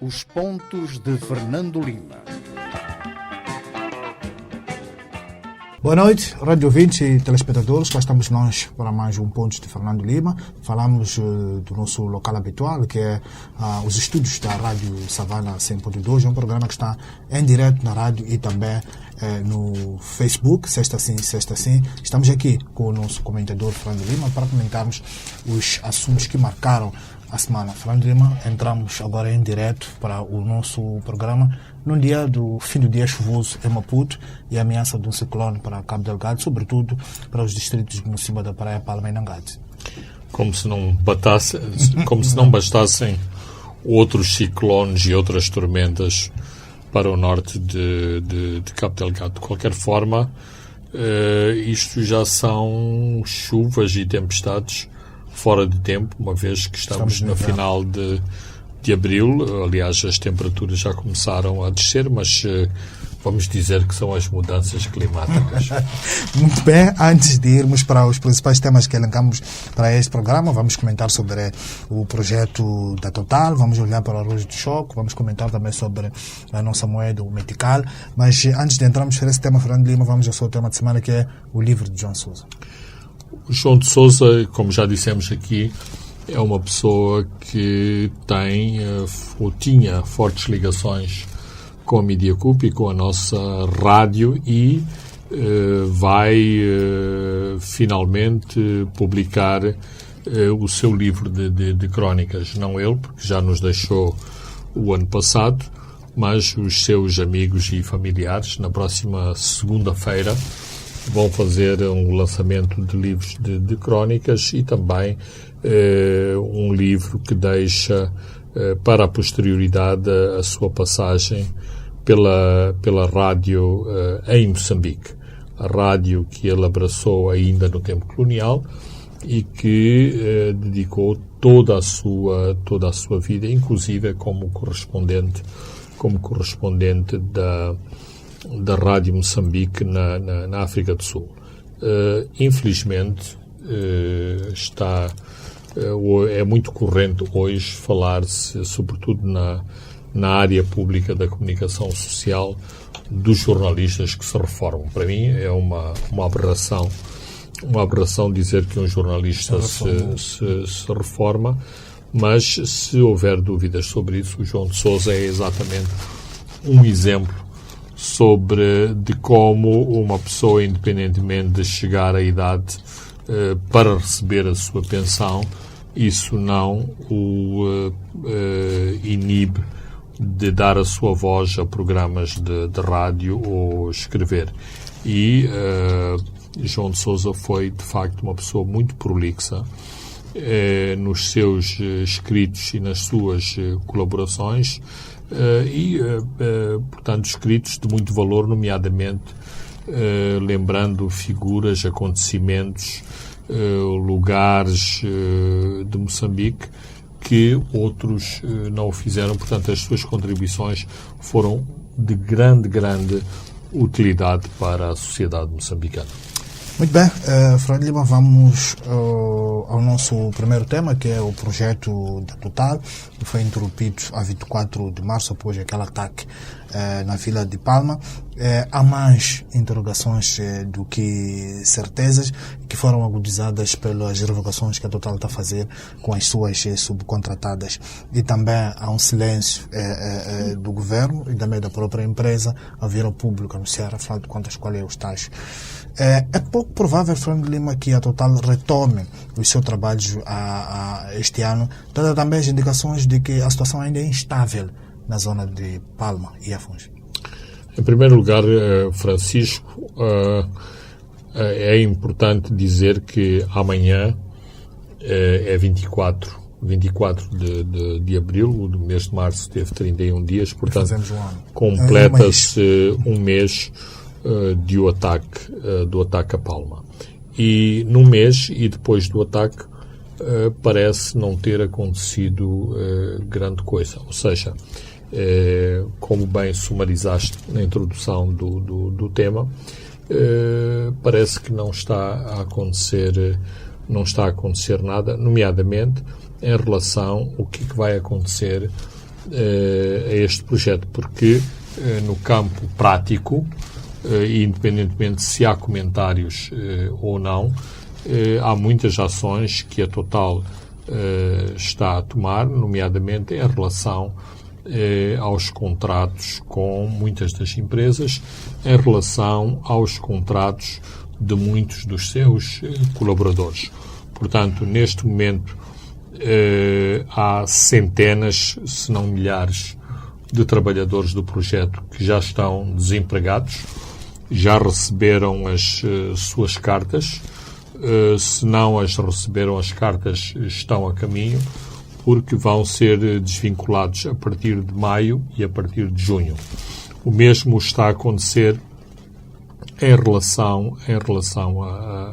Os pontos de Fernando Lima. Boa noite, rádio ouvintes e telespectadores. Cá estamos nós para mais um Pontos de Fernando Lima. Falamos do nosso local habitual, que é os estúdios da Rádio Savana 100.2. É um programa que está em direto na rádio e também no Facebook, sexta sim, sexta sim. Estamos aqui com o nosso comentador Fernando Lima para comentarmos os assuntos que marcaram a semana. Fernando Lima, entramos agora em direto para o nosso programa num dia do fim do dia chuvoso em Maputo e a ameaça de um ciclone para Cabo Delgado, sobretudo para os distritos de Mocimboa da Praia, Palma e Nangade. Como se não bastassem outros ciclones e outras tormentas para o norte de Cabo Delgado. De qualquer forma, isto já são chuvas e tempestades fora de tempo, uma vez que estamos no final de abril. Aliás, as temperaturas já começaram a descer, mas vamos dizer que são as mudanças climáticas. Muito bem, antes de irmos para os principais temas que elencamos para este programa, vamos comentar sobre o projeto da Total, vamos olhar para o arroz de choque, vamos comentar também sobre a nossa moeda, o Metical. Mas antes de entrarmos para esse tema, Fernando Lima, vamos ao seu tema de semana, que é o livro de João Sousa. O João de Sousa, como já dissemos aqui, é uma pessoa que tem ou tinha fortes ligações com a Mídia Cup e com a nossa rádio e vai finalmente publicar o seu livro de crónicas. Não ele, porque já nos deixou o ano passado, mas os seus amigos e familiares, na próxima segunda-feira, vão fazer um lançamento de livros de crónicas e também um livro que deixa para a posterioridade a sua passagem pela rádio em Moçambique. A rádio que ele abraçou ainda no tempo colonial e que dedicou toda a sua vida, inclusive como correspondente da Rádio Moçambique na África do Sul. Infelizmente, é muito corrente hoje falar-se, sobretudo na área pública da comunicação social, dos jornalistas que se reformam. Para mim é uma aberração dizer que um jornalista se reforma, mas se houver dúvidas sobre isso, o João de Sousa é exatamente um exemplo de como uma pessoa, independentemente de chegar à idade para receber a sua pensão, isso não o inibe de dar a sua voz a programas de rádio ou escrever. E João de Sousa foi, de facto, uma pessoa muito prolixa nos seus escritos e nas suas colaborações, portanto, escritos de muito valor, nomeadamente lembrando figuras, acontecimentos, lugares de Moçambique que outros não o fizeram. Portanto, as suas contribuições foram de grande utilidade para a sociedade moçambicana. Muito bem, Fernando Lima, vamos ao nosso primeiro tema, que é o projeto da Total, que foi interrompido a 24 de março após aquele ataque na vila de Palma. Há mais interrogações do que certezas, que foram agudizadas pelas revogações que a Total está a fazer com as suas subcontratadas. E também há um silêncio do governo e também da própria empresa a vir ao público anunciar, afinal de contas, qual é o estágio. É pouco provável, Fernando Lima, que a Total retome os seus trabalhos este ano, dada também as indicações de que a situação ainda é instável na zona de Palma e Afonso. Em primeiro lugar, Francisco, é importante dizer que amanhã é 24 de abril, o mês de março teve 31 dias, portanto, completa-se um mês do ataque a Palma. E no mês e depois do ataque parece não ter acontecido grande coisa. Ou seja, como bem sumarizaste na introdução do tema, parece que não está a acontecer nada, nomeadamente em relação ao que vai acontecer a este projeto, porque no campo prático, independentemente se há comentários ou não, há muitas ações que a Total está a tomar, nomeadamente em relação aos contratos com muitas das empresas, em relação aos contratos de muitos dos seus colaboradores. Portanto, neste momento, há centenas, se não milhares, de trabalhadores do projeto que já estão desempregados, já receberam as suas cartas. Se não as receberam, as cartas estão a caminho, porque vão ser desvinculados a partir de maio e a partir de junho. O mesmo está a acontecer em relação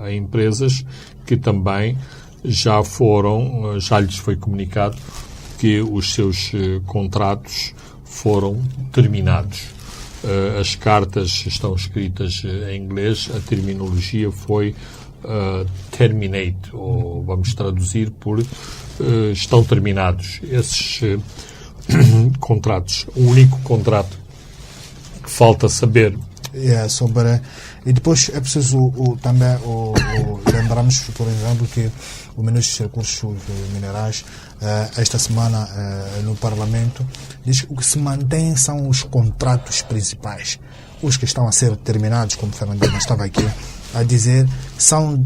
a empresas que também já lhes foi comunicado que os seus contratos foram terminados. As cartas estão escritas em inglês, a terminologia foi terminate, ou vamos traduzir por estão terminados. Esses contratos, o único contrato que falta saber e depois é preciso também lembrarmos, por exemplo, que o Ministro dos Recursos Minerais esta semana no Parlamento diz que o que se mantém são os contratos principais. Os que estão a ser terminados, como Fernandinho estava aqui a dizer, são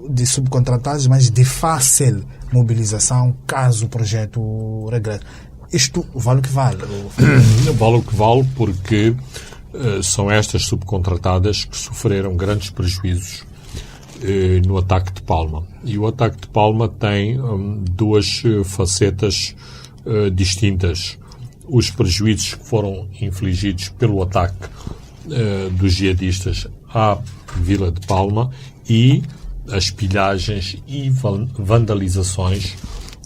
de subcontratados, mas de fácil mobilização caso o projeto regresse. Isto vale o que vale? Vale o que vale, porque são estas subcontratadas que sofreram grandes prejuízos no ataque de Palma. E o ataque de Palma tem duas facetas distintas. Os prejuízos que foram infligidos pelo ataque dos jihadistas à Vila de Palma e as pilhagens e vandalizações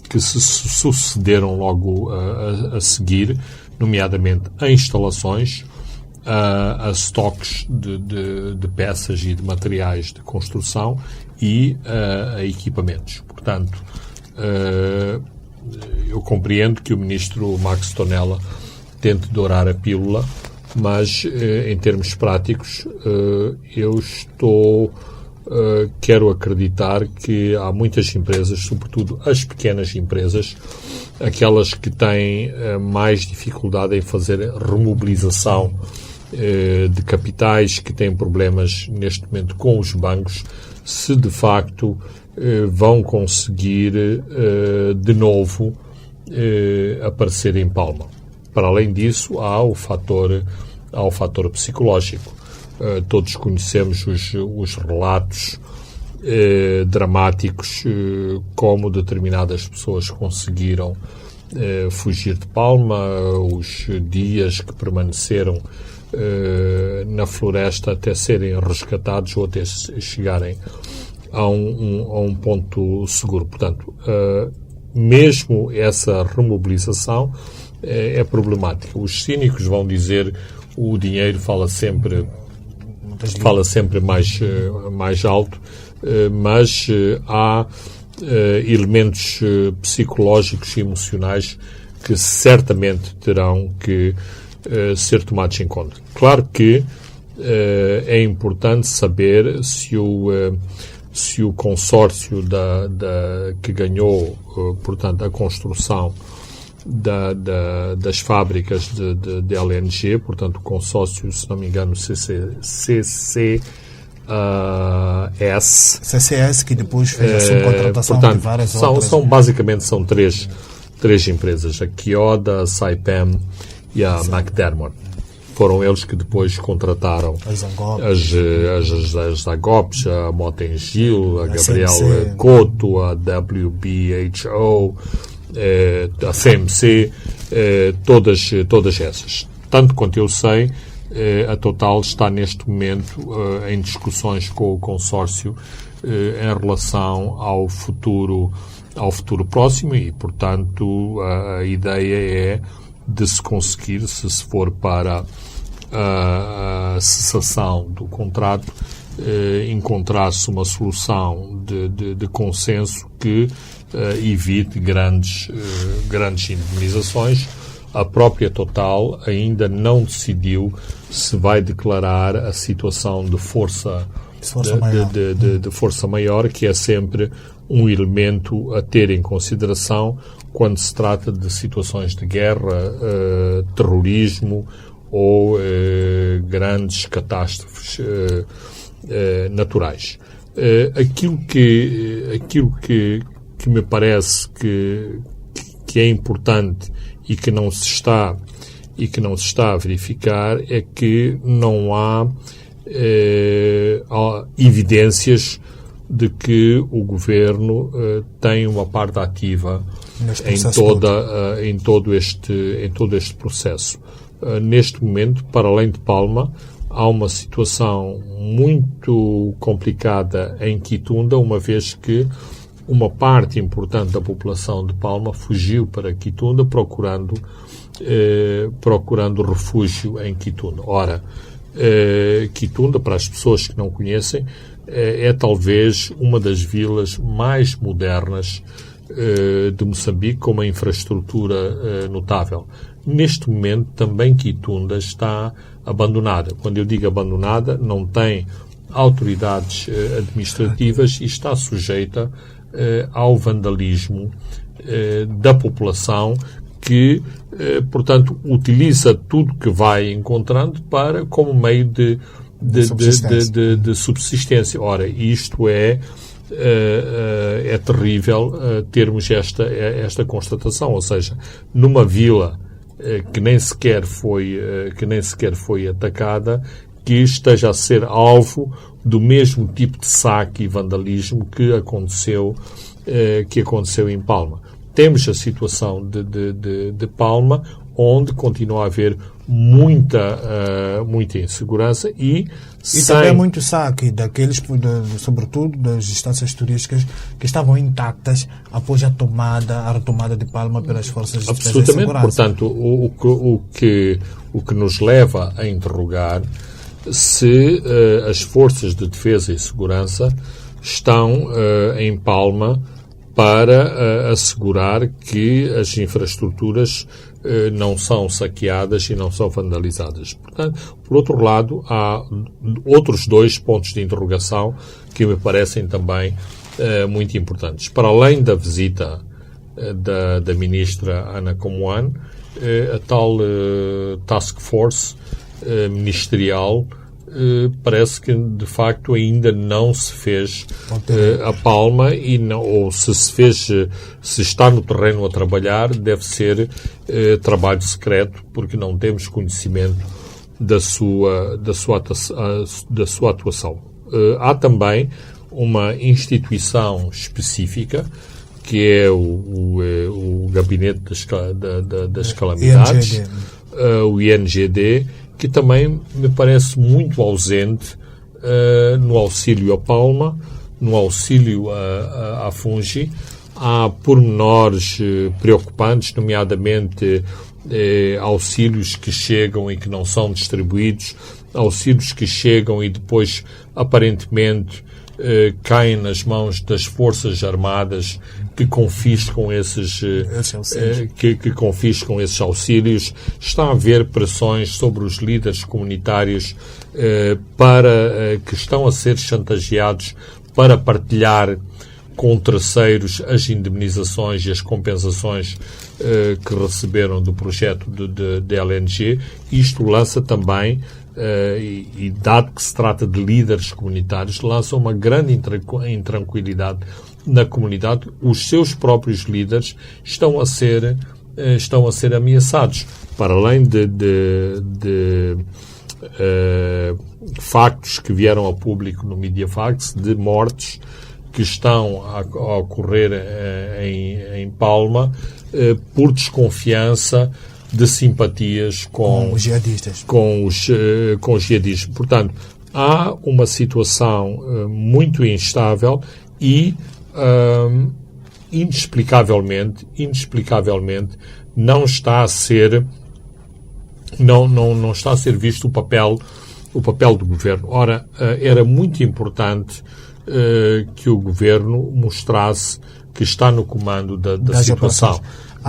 que se sucederam logo a seguir, nomeadamente a instalações, a estoques de peças e de materiais de construção e a equipamentos. Portanto, eu compreendo que o Ministro Max Tonella tente dourar a pílula, mas em termos práticos eu quero acreditar que há muitas empresas, sobretudo as pequenas empresas, aquelas que têm mais dificuldade em fazer remobilização de capitais, que têm problemas neste momento com os bancos, se de facto vão conseguir de novo aparecer em Palma. Para além disso, há o fator psicológico. Todos conhecemos os relatos dramáticos, como determinadas pessoas conseguiram fugir de Palma, os dias que permaneceram na floresta até serem resgatados ou até chegarem a um ponto seguro. Portanto, mesmo essa remobilização é problemática. Os cínicos vão dizer o dinheiro fala sempre mais alto, mas há elementos psicológicos e emocionais que certamente terão que ser tomados em conta. Claro que é importante saber se o consórcio que ganhou, portanto, a construção das fábricas de LNG, portanto, o consórcio, se não me engano, CCS, que depois fez a subcontratação de várias outras. Basicamente são três empresas, a Kyoda, a Saipem e a McDermott. Foram eles que depois contrataram as Agopes, a Motengil, a Gabriel Couto, a WBHO, a CMC, todas essas. Tanto quanto eu sei, a Total está neste momento em discussões com o consórcio em relação ao futuro próximo e, portanto, a ideia é de se conseguir, se for para a cessação do contrato, encontrar-se uma solução de consenso que evite grandes indemnizações, a própria Total ainda não decidiu se vai declarar a situação de força maior, que é sempre um elemento a ter em consideração quando se trata de situações de guerra, terrorismo ou grandes catástrofes naturais. Aquilo que me parece que é importante e que não se está a verificar é que não há evidências de que o governo tem uma parte ativa em todo este processo. Neste momento, para além de Palma, há uma situação muito complicada em Quitunda, uma vez que uma parte importante da população de Palma fugiu para Quitunda procurando refúgio em Quitunda. Ora, Quitunda, para as pessoas que não conhecem, é talvez uma das vilas mais modernas de Moçambique, com uma infraestrutura notável. Neste momento, também Quitunda está abandonada. Quando eu digo abandonada, não tem autoridades administrativas e está sujeita ao vandalismo da população que, portanto, utiliza tudo que vai encontrando como meio de subsistência. Ora, isto é terrível termos esta constatação, ou seja, numa vila que nem sequer foi atacada, que esteja a ser alvo do mesmo tipo de saque e vandalismo que aconteceu em Palma. Temos a situação de Palma, onde continua a haver muita insegurança e também muito saque daqueles, sobretudo das instâncias turísticas que estavam intactas após a retomada de Palma pelas forças de defesa e segurança. Portanto, o que nos leva a interrogar se as forças de defesa e segurança estão em Palma para assegurar que as infraestruturas não são saqueadas e não são vandalizadas. Portanto, por outro lado, há outros dois pontos de interrogação que me parecem também muito importantes. Para além da visita da ministra Ana Comoane, a tal task force ministerial parece que de facto ainda não se fez a Palma ou se fez, se está no terreno a trabalhar, deve ser trabalho secreto, porque não temos conhecimento da sua atuação. Há também uma instituição específica que é o Gabinete das Calamidades, o INGD, que também me parece muito ausente no auxílio a Palma, no auxílio à Fungi. Há pormenores preocupantes, nomeadamente auxílios que chegam e que não são distribuídos, auxílios que chegam e depois, aparentemente, caem nas mãos das Forças Armadas que confiscam esses auxílios. Está a haver pressões sobre os líderes comunitários que estão a ser chantageados para partilhar com terceiros as indemnizações e as compensações que receberam do projeto de LNG. Isto lança também, e dado que se trata de líderes comunitários, lança uma grande intranquilidade na comunidade. Os seus próprios líderes estão a ser ameaçados. Para além de factos que vieram a público no Mediafax, de mortes que estão a ocorrer em Palma por desconfiança de simpatias com os jihadistas. Com os jihadistas. Portanto, há uma situação muito instável e inexplicavelmente não está a ser visto o papel do governo. Ora, era muito importante que o governo mostrasse que está no comando da situação.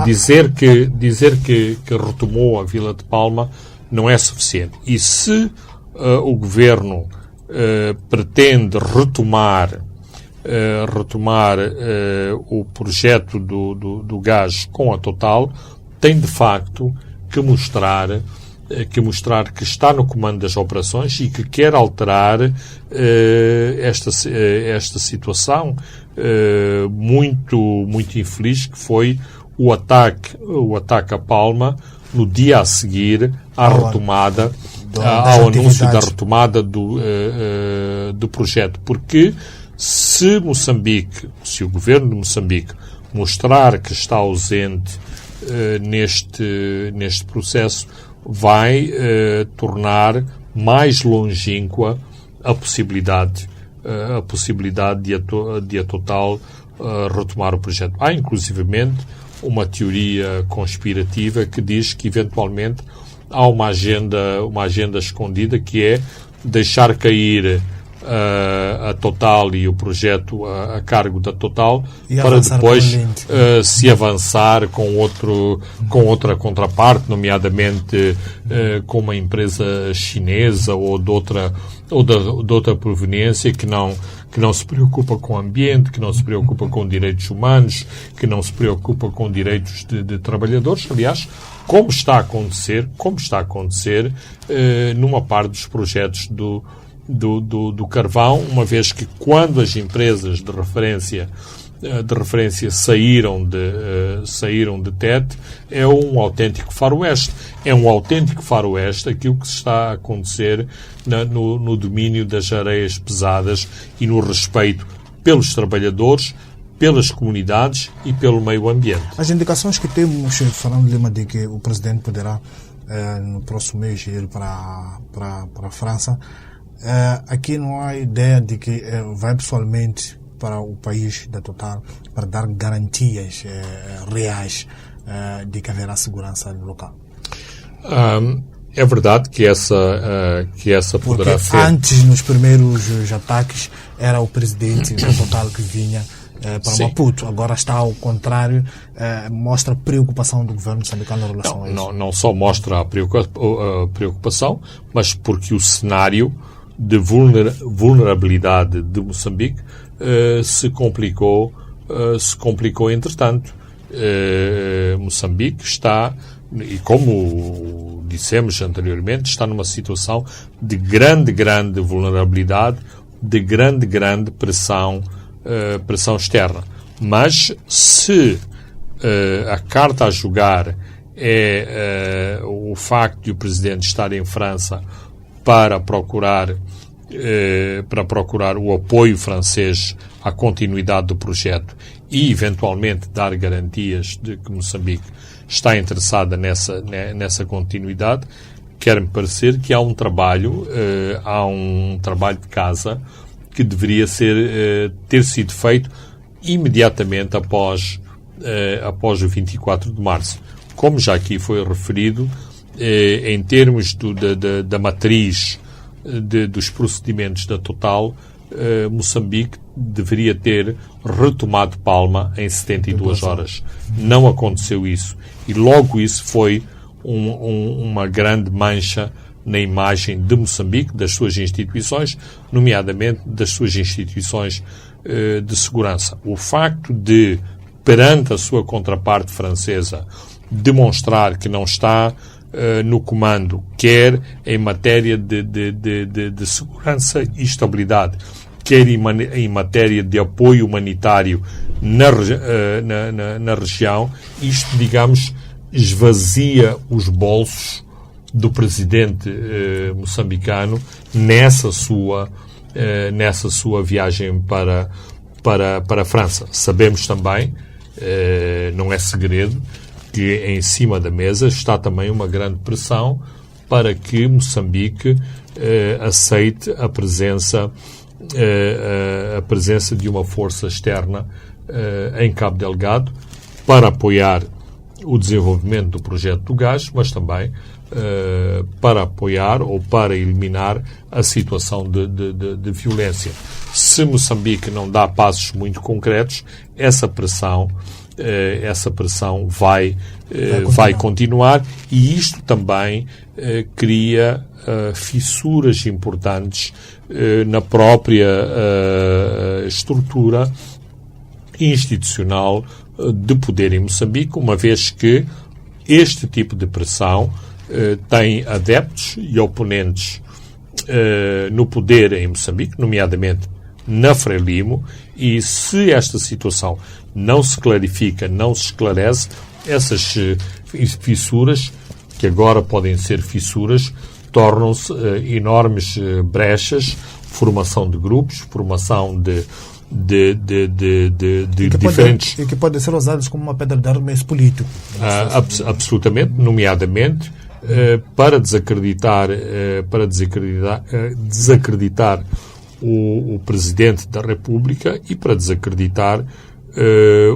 Dizer que retomou a Vila de Palma não é suficiente. E se o Governo pretende retomar o projeto do gás com a Total, tem de facto que mostrar que está no comando das operações e que quer alterar esta situação muito infeliz, que foi o ataque a Palma no dia a seguir à retomada, ao anúncio da retomada do projeto. Porque se o governo de Moçambique mostrar que está ausente neste processo, vai tornar mais longínqua a possibilidade de a Total retomar o projeto. Há, inclusivamente, uma teoria conspirativa que diz que, eventualmente, há uma agenda escondida, que é deixar cair a Total e o projeto a cargo da Total, para depois se avançar com outra contraparte, nomeadamente com uma empresa chinesa ou de outra proveniência que não se preocupa com o ambiente, que não se preocupa com direitos humanos, que não se preocupa com direitos de trabalhadores. Aliás, como está a acontecer numa parte dos projetos do carvão, uma vez que quando as empresas de referência saíram de Tete, é um autêntico faroeste. É um autêntico faroeste aquilo que está a acontecer no domínio das areias pesadas e no respeito pelos trabalhadores, pelas comunidades e pelo meio ambiente. As indicações que temos, Fernando Lima, de que o Presidente poderá no próximo mês ir para a França, aqui não há ideia de que vai pessoalmente para o país da Total para dar garantias reais de que haverá segurança no local. É verdade que essa poderá ser. Antes, nos primeiros ataques, era o presidente da Total que vinha para Maputo. Agora está ao contrário, mostra a preocupação do governo moçambicano em relação a isso. Não só mostra a preocupação, mas porque o cenário de vulnerabilidade de Moçambique se complicou entretanto. Moçambique está, e como dissemos anteriormente, está numa situação de grande vulnerabilidade, de grande pressão externa. Mas se a carta a jogar é o facto de o Presidente estar em França para procurar o apoio francês à continuidade do projeto e, eventualmente, dar garantias de que Moçambique está interessada nessa continuidade, quer-me parecer que há um trabalho de casa que deveria ter sido feito imediatamente após o 24 de março. Como já aqui foi referido, em termos da matriz dos procedimentos da Total, Moçambique deveria ter retomado Palma em 72 horas. Não aconteceu isso. E logo isso foi uma grande mancha na imagem de Moçambique, das suas instituições, nomeadamente das suas instituições de segurança. O facto de, perante a sua contraparte francesa, demonstrar que não está no comando, quer em matéria de segurança e estabilidade, quer em matéria de apoio humanitário na região, isto, digamos, esvazia os bolsos do presidente moçambicano nessa sua viagem para a França. Sabemos também, não é segredo, que em cima da mesa está também uma grande pressão para que Moçambique aceite a presença de uma força externa em Cabo Delgado para apoiar o desenvolvimento do projeto do gás, mas também para apoiar ou para eliminar a situação de violência. Se Moçambique não dá passos muito concretos, essa pressão essa pressão vai continuar, e isto também cria fissuras importantes na própria estrutura institucional de poder em Moçambique, uma vez que este tipo de pressão tem adeptos e oponentes no poder em Moçambique, nomeadamente na Frelimo, e se esta situação não se clarifica, não se esclarece, essas fissuras, que agora podem ser fissuras, tornam-se enormes brechas, formação de grupos, formação de diferentes... E que podem ser usados como uma pedra de arremesso político. Absolutamente, nomeadamente para desacreditar o Presidente da República e para desacreditar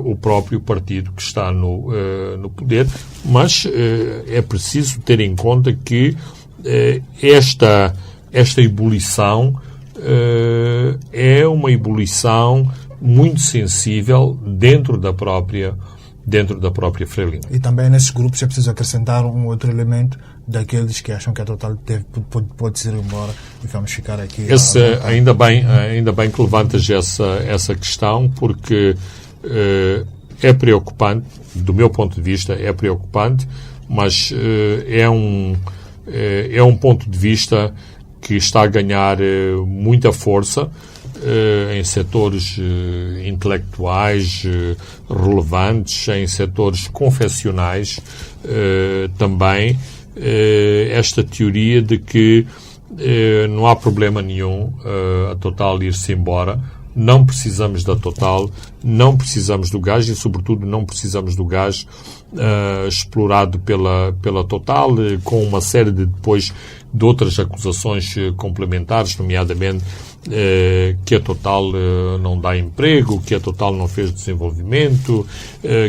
o próprio partido que está no poder. Mas é preciso ter em conta que esta ebulição é uma ebulição muito sensível dentro da própria Frelimo. E também nesses grupos é preciso acrescentar um outro elemento daqueles que acham que a Total pode ir embora e vamos ficar aqui. Ainda bem que levantas essa questão, porque é preocupante, do meu ponto de vista é preocupante, mas é um ponto de vista que está a ganhar muita força em setores intelectuais relevantes, em setores confessionais também, esta teoria de que não há problema nenhum a Total ir-se embora. Não precisamos da Total, não precisamos do gás e, sobretudo, não precisamos do gás explorado pela Total, com uma série de outras acusações complementares, nomeadamente que a Total não dá emprego, que a Total não fez desenvolvimento,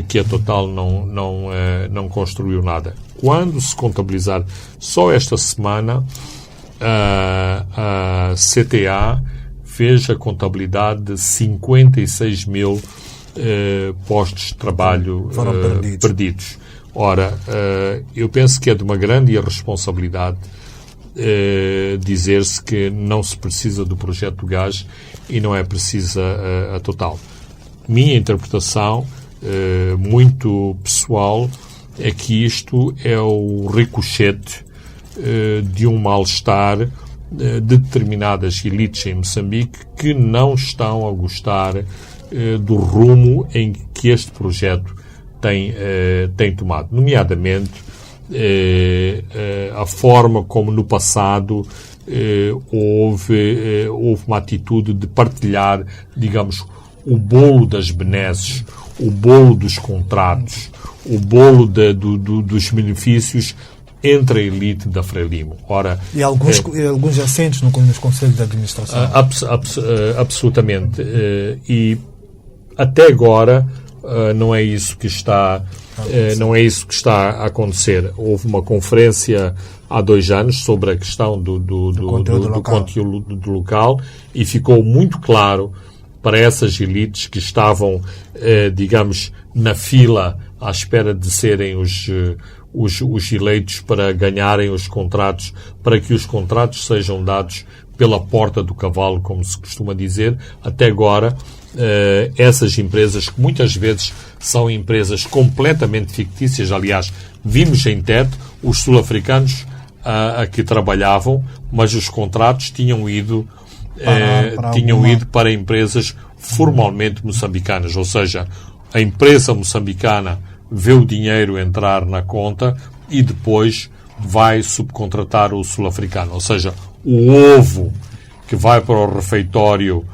que a Total não construiu nada. Quando se contabilizar só esta semana, a CTA fez a contabilidade de 56 mil postos de trabalho perdidos. Ora, eu penso que é de uma grande irresponsabilidade dizer-se que não se precisa do projeto do gás e não é precisa a Total. Minha interpretação, muito pessoal, é que isto é o ricochete de um mal-estar de determinadas elites em Moçambique que não estão a gostar do rumo em que este projeto tem tomado, nomeadamente a forma como no passado houve uma atitude de partilhar, digamos, o bolo das benesses, o bolo dos contratos, o bolo dos benefícios entre a elite da Frelimo. Ora, e alguns assentos nos conselhos de administração. Absolutamente. E até agora não é isso que está a acontecer. Houve uma conferência há 2 anos sobre a questão do conteúdo local e ficou muito claro para essas elites que estavam, digamos, na fila à espera de serem os eleitos para ganharem os contratos, para que os contratos sejam dados pela porta do cavalo, como se costuma dizer. Até agora, essas empresas, que muitas vezes são empresas completamente fictícias, aliás, vimos em Tete os sul-africanos a que trabalhavam, mas os contratos tinham ido para empresas formalmente moçambicanas, ou seja, a empresa moçambicana vê o dinheiro entrar na conta e depois vai subcontratar o sul-africano. Ou seja, o ovo que vai para o refeitório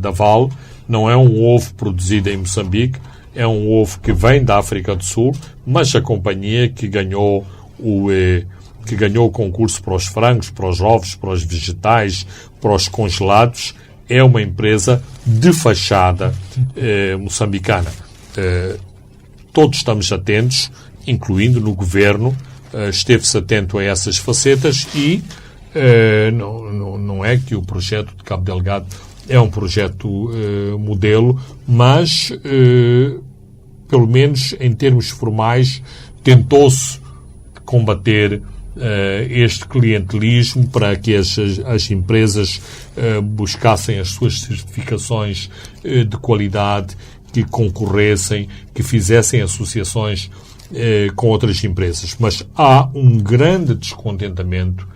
da Vale não é um ovo produzido em Moçambique, é um ovo que vem da África do Sul, mas a companhia que ganhou o concurso para os frangos, para os ovos, para os vegetais, para os congelados, é uma empresa de fachada moçambicana. Todos estamos atentos, incluindo no governo, esteve-se atento a essas facetas e não é que o projeto de Cabo Delgado modelo, mas, pelo menos em termos formais, tentou-se combater este clientelismo para que as empresas buscassem as suas certificações de qualidade, que concorressem, que fizessem associações com outras empresas. Mas há um grande descontentamento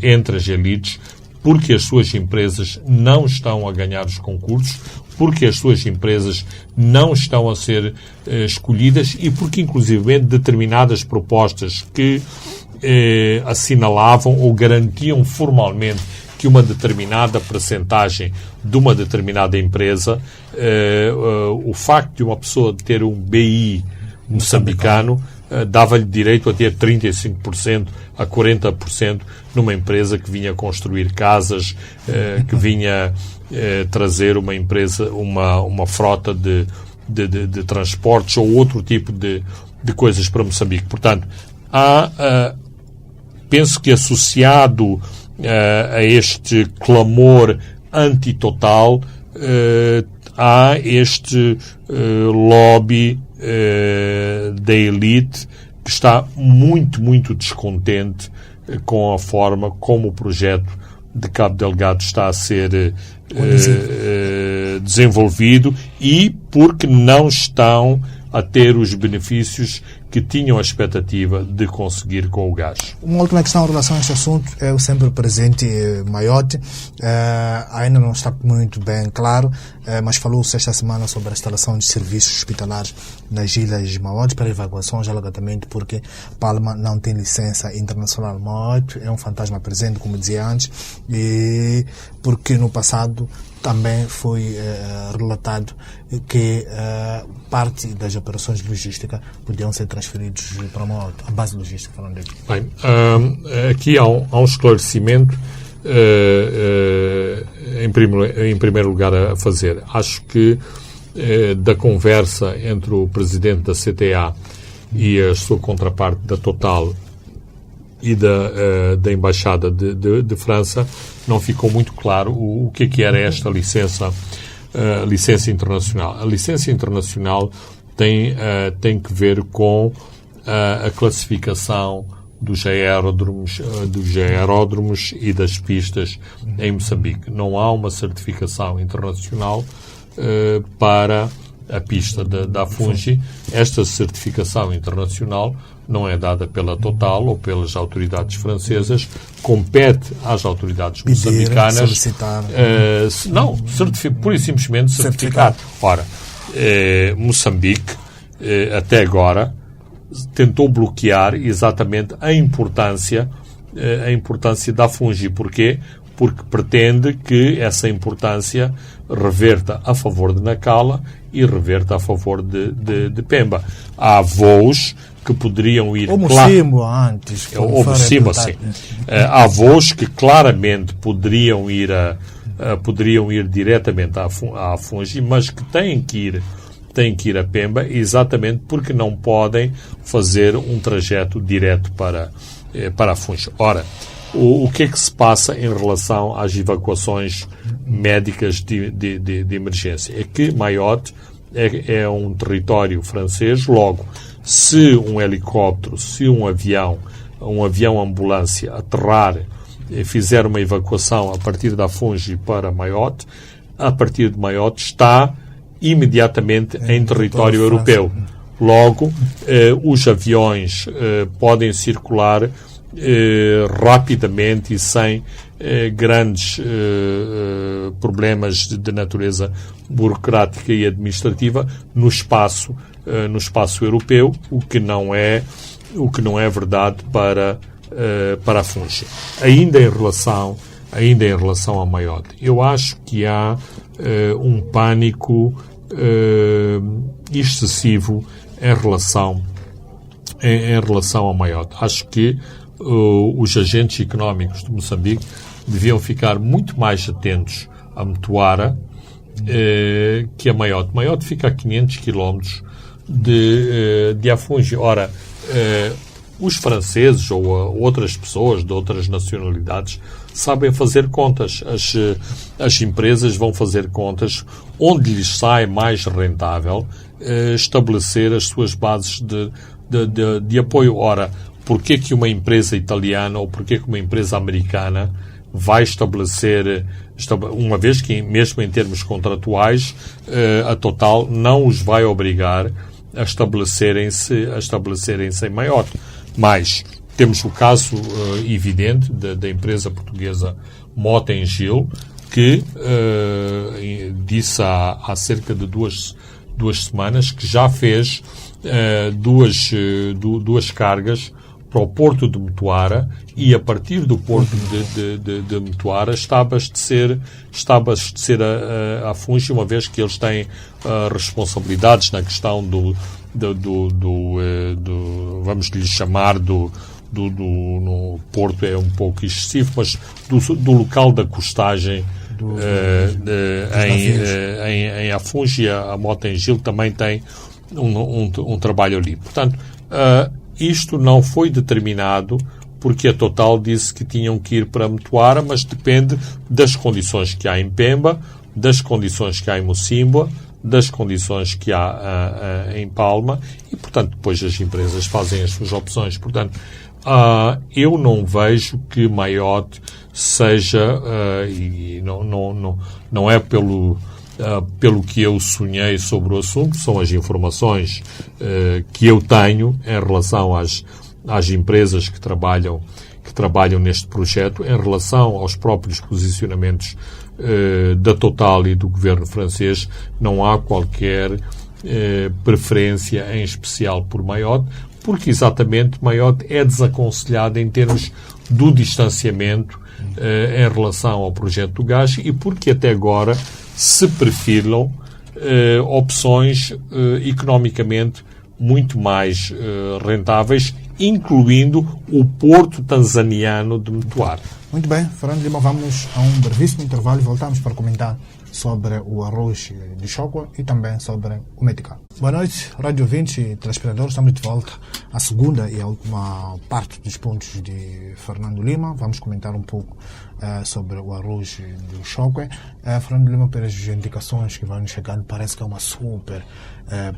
entre as elites porque as suas empresas não estão a ganhar os concursos, porque as suas empresas não estão a ser escolhidas e porque, inclusive, determinadas propostas que assinalavam ou garantiam formalmente que uma determinada percentagem de uma determinada empresa, o facto de uma pessoa ter um BI moçambicano dava-lhe direito a ter 35% a 40% numa empresa que vinha construir casas, que vinha trazer uma empresa, uma frota de transportes ou outro tipo de coisas para Moçambique. Portanto, penso que associado a este clamor antitotal, há este lobby da elite que está muito, muito descontente com a forma como o projeto de Cabo Delgado está a ser desenvolvido e porque não estão a ter os benefícios que tinham a expectativa de conseguir com o gás. Uma última questão em relação a este assunto é o sempre presente Mayotte. Ainda não está muito bem claro, mas falou-se esta semana sobre a instalação de serviços hospitalares nas ilhas de Mayotte para evacuações, alegadamente porque Palma não tem licença internacional. Mayotte é um fantasma presente, como dizia antes, e porque no passado também foi relatado que parte das operações de logística podiam ser transferidos para a base logística, falando aqui. Bem, aqui há um esclarecimento em primeiro lugar a fazer. Acho que da conversa entre o presidente da CTA e a sua contraparte da Total e da Embaixada de França, não ficou muito claro o que era esta licença internacional. A licença internacional tem que ver com a classificação dos aeródromos e das pistas em Moçambique. Não há uma certificação internacional para a pista da Afungi. Esta certificação internacional não é dada pela Total ou pelas autoridades francesas, compete às autoridades moçambicanas pura e simplesmente certificar. Ora, Moçambique, até agora, tentou bloquear exatamente a importância da Afungi. Porquê? Porque pretende que essa importância reverta a favor de Nacala e reverta a favor de Pemba. Há voos que poderiam ir... Ou Mocimbo antes. Ou Mocimbo, sim. Há voos que claramente poderiam ir diretamente à Afungi, mas que têm que ir a Pemba exatamente porque não podem fazer um trajeto direto para a Afungi. Ora, o que é que se passa em relação às evacuações médicas de emergência? É que Mayotte é um território francês, logo, se um helicóptero, se um avião ambulância aterrar e fizer uma evacuação a partir da Afungi para Mayotte, a partir de Mayotte está imediatamente em território europeu. Logo, os aviões podem circular rapidamente e sem grandes problemas de natureza burocrática e administrativa no espaço europeu, o que não é verdade para a Afungi. Ainda em relação a Mayotte, eu acho que há um pânico excessivo em relação a Mayotte. Acho que os agentes económicos de Moçambique deviam ficar muito mais atentos a Metuara que a Mayotte. Mayotte fica a 500 km de Afungi. Ora, os franceses ou outras pessoas de outras nacionalidades sabem fazer contas. As empresas vão fazer contas onde lhes sai mais rentável estabelecer as suas bases de apoio. Ora, porquê que uma empresa italiana ou porquê que uma empresa americana vai estabelecer, uma vez que mesmo em termos contratuais, a Total não os vai obrigar a estabelecerem-se em maior. Mas temos o caso evidente da empresa portuguesa Mota-Engil, que disse há cerca de duas semanas que já fez duas cargas para o Porto de Mutuara, e a partir do Porto de Mutuara está a abastecer a Fungi, uma vez que eles têm responsabilidades na questão do vamos lhe chamar no Porto é um pouco excessivo, mas do local da costagem em Afungi. A Mota-Engil também tem um trabalho ali. Portanto, isto não foi determinado porque a Total disse que tinham que ir para Mutuara, mas depende das condições que há em Pemba, das condições que há em Mocimboa, das condições que há em Palma, e, portanto, depois as empresas fazem as suas opções. Portanto, eu não vejo que Mayotte seja, e não é pelo que eu sonhei sobre o assunto, são as informações que eu tenho em relação às empresas que trabalham neste projeto, em relação aos próprios posicionamentos da Total e do governo francês. Não há qualquer preferência em especial por Mayotte, porque exatamente Mayotte é desaconselhada em termos do distanciamento em relação ao projeto do gás, e porque até agora se perfilam opções economicamente muito mais rentáveis, incluindo o porto tanzaniano de Mutuara. Muito bem, Fernando Lima, vamos a um brevíssimo intervalo e voltamos para comentar sobre o arroz de Chocó e também sobre o Medical. Boa noite, rádio ouvintes e telespectadores. Estamos de volta à segunda e à última parte dos pontos de Fernando Lima. Vamos comentar um pouco sobre o arroz do Chocó. Fernando Lima, pelas indicações que vão chegando, parece que é uma super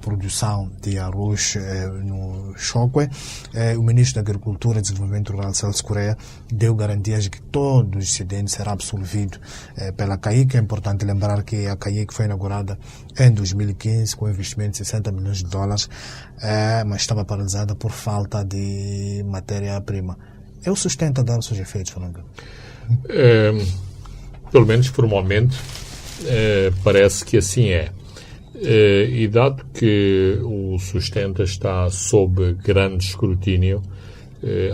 produção de arroz no Chocó. O ministro da Agricultura e Desenvolvimento Rural, Celso Correia, deu garantias de que todo o excedente será absorvido pela CAIC. É importante lembrar que a CAIC foi inaugurada em 2015 com investimento de 60 milhões de dólares, mas estava paralisada por falta de matéria-prima. É o sustento a dar os seus efeitos, Fernando? Pelo menos formalmente parece que assim é. E dado que o sustento está sob grande escrutínio,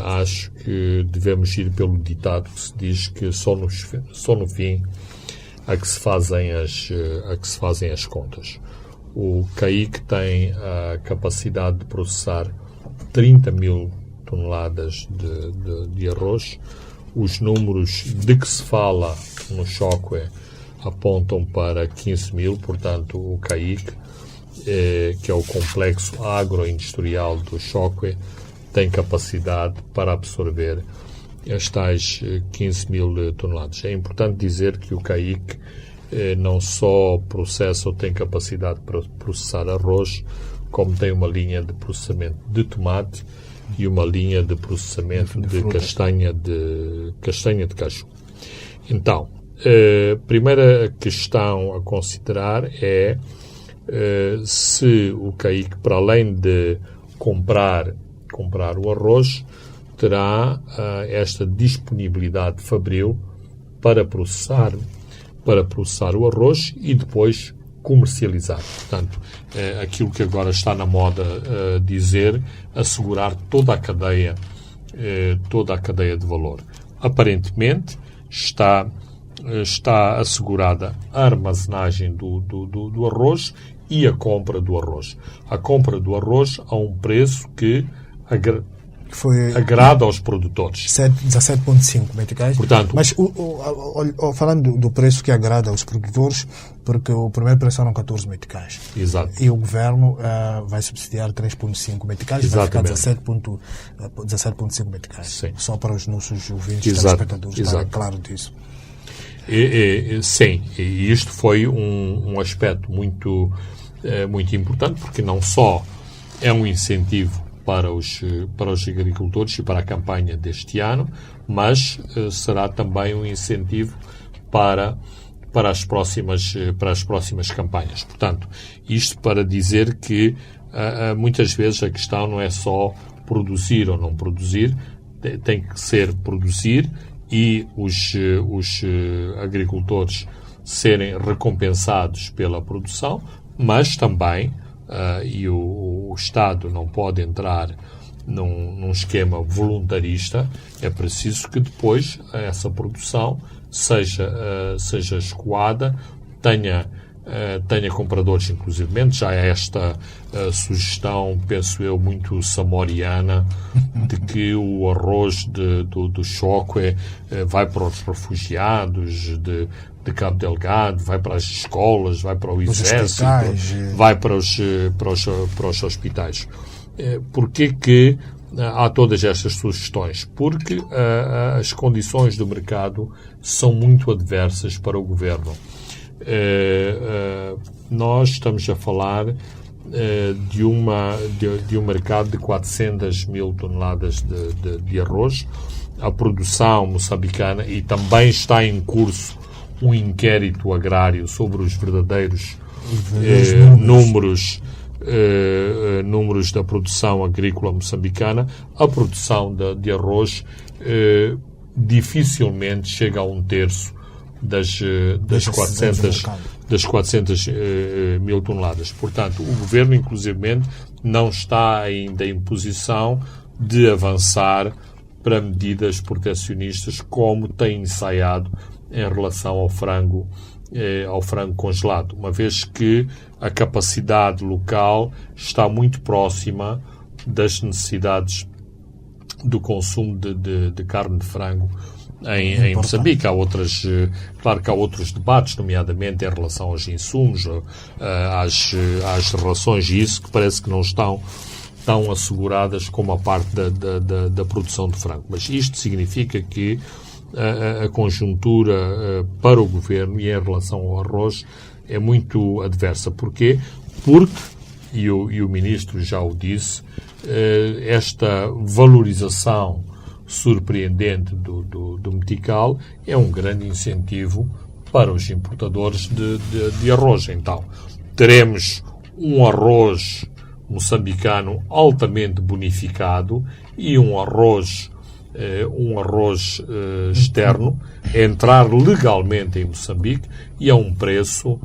acho que devemos ir pelo ditado que se diz que só no fim a que se fazem as contas. O CAIC tem a capacidade de processar 30 mil toneladas de arroz. Os números de que se fala no Chocó apontam para 15 mil, portanto o CAIC, que é o complexo agroindustrial do Chocó, tem capacidade para absorver as tais 15 mil toneladas. É importante dizer que o CAIC não só processa ou tem capacidade para processar arroz, como tem uma linha de processamento de tomate e uma linha de processamento de castanha de caju. Então, a primeira questão a considerar é se o CAIC, para além de comprar o arroz, terá esta disponibilidade fabril para processar o arroz e depois comercializar. Portanto, aquilo que agora está na moda dizer, assegurar toda a cadeia de valor. Aparentemente está assegurada a armazenagem do arroz e a compra do arroz. A compra do arroz a um preço que Foi agrada aos produtores. 17,5 meticais. Portanto, mas falando do preço que agrada aos produtores, porque o primeiro preço eram 14 meticais. Exato. E o governo vai subsidiar 3,5 meticais, vai ficar 17,5 meticais. Sim. Só para os nossos ouvintes, telespectadores, estarem claro disso. Sim, e isto foi um aspecto muito importante, porque não só é um incentivo para os agricultores e para a campanha deste ano, mas será também um incentivo para as próximas campanhas. Portanto, isto para dizer que muitas vezes a questão não é só produzir ou não produzir, tem que ser produzir e os agricultores serem recompensados pela produção, mas também e o Estado não pode entrar num esquema voluntarista, é preciso que depois essa produção seja escoada, tenha compradores, inclusivamente. Já esta sugestão, penso eu, muito samoriana, de que o arroz do Choque vai para os refugiados de Cabo Delgado, vai para as escolas, vai para o exército, vai para os hospitais. Porquê que há todas estas sugestões? Porque as condições do mercado são muito adversas para o governo. Nós estamos a falar de um mercado de 400 mil toneladas de arroz. A produção moçambicana, e também está em curso um inquérito agrário sobre os verdadeiros números da produção agrícola moçambicana. A produção de arroz dificilmente chega a 1/3 das 400 mil toneladas. Portanto, o governo, inclusivamente, não está ainda em posição de avançar para medidas protecionistas como tem ensaiado em relação ao frango congelado, uma vez que a capacidade local está muito próxima das necessidades do consumo de carne de frango em Moçambique. Claro que há outros debates, nomeadamente em relação aos insumos, às relações, e isso que parece que não estão tão asseguradas como a parte da produção de frango. Mas isto significa que a conjuntura para o governo e em relação ao arroz é muito adversa. Porquê? Porque, e o Ministro já o disse, esta valorização surpreendente do metical é um grande incentivo para os importadores de arroz. Então, teremos um arroz moçambicano altamente bonificado e um arroz externo entrar legalmente em Moçambique e a um preço